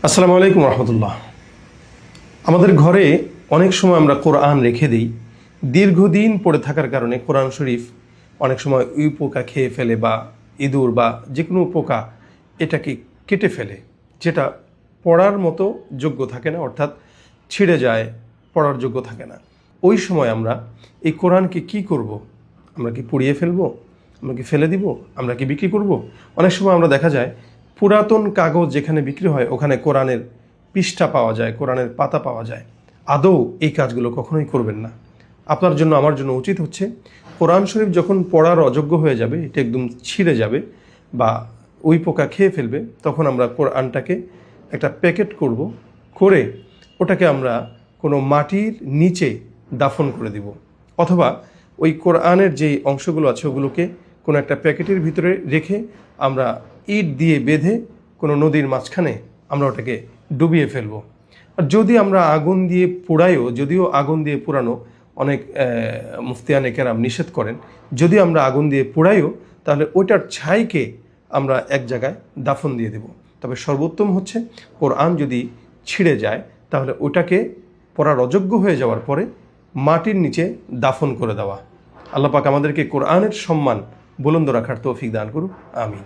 আসসালামু আলাইকুম রহমতুল্লাহ। আমাদের ঘরে অনেক সময় আমরা কোরআন রেখে দিই। দীর্ঘদিন পড়ে থাকার কারণে কোরআন শরীফ অনেক সময় পোকা খেয়ে ফেলে বা ইঁদুর বা যে কোনো পোকা এটাকে কেটে ফেলে, যেটা পড়ার মতো যোগ্য থাকে না, অর্থাৎ ছিঁড়ে যায়, পড়ার যোগ্য থাকে না। ওই সময় আমরা এই কোরআনকে কি করব? আমরা কি পুড়িয়ে ফেলবো? আমরা কি ফেলে দিব? আমরা কি বিক্রি করব? অনেক সময় আমরা দেখা যায় পুরাতন কাগজ যেখানে বিক্রি হয় ওখানে কোরআনের পৃষ্ঠা পাওয়া যায়, কোরআনের পাতা পাওয়া যায়। আদৌ এই কাজগুলো কখনোই করবেন না। আপনার জন্য আমার জন্য উচিত হচ্ছে কোরআন শরীফ যখন পড়ার অযোগ্য হয়ে যাবে, এটা একদম ছিঁড়ে যাবে বা পোকা খেয়ে ফেলবে, তখন আমরা কোরআনটাকে একটা প্যাকেট করব, করে ওটাকে আমরা কোনো মাটির নিচে দাফন করে দিব, অথবা ওই কোরআনের যেই অংশগুলো আছে ওগুলোকে কোনো একটা প্যাকেটের ভিতরে রেখে আমরা ইট দিয়ে বেঁধে কোনো নদীর মাঝখানে আমরা ওটাকে ডুবিয়ে ফেলব। আর যদি আমরা আগুন দিয়ে পোড়াইও, যদিও আগুন দিয়ে পোড়ানো অনেক মুফতিয়ানে কেরাম নিষেধ করেন, যদি আমরা আগুন দিয়ে পোড়াইও তাহলে ওইটার ছাইকে আমরা এক জায়গায় দাফন দিয়ে দেব। তবে সর্বোত্তম হচ্ছে কোরআন যদি ছিঁড়ে যায় তাহলে ওটাকে পড়ার অযোগ্য হয়ে যাওয়ার পরে মাটির নিচে দাফন করে দেওয়া। আল্লাহ পাক আমাদেরকে কোরআনের সম্মান বুলন্দ রাখার তৌফিক দান করুন। আমিন।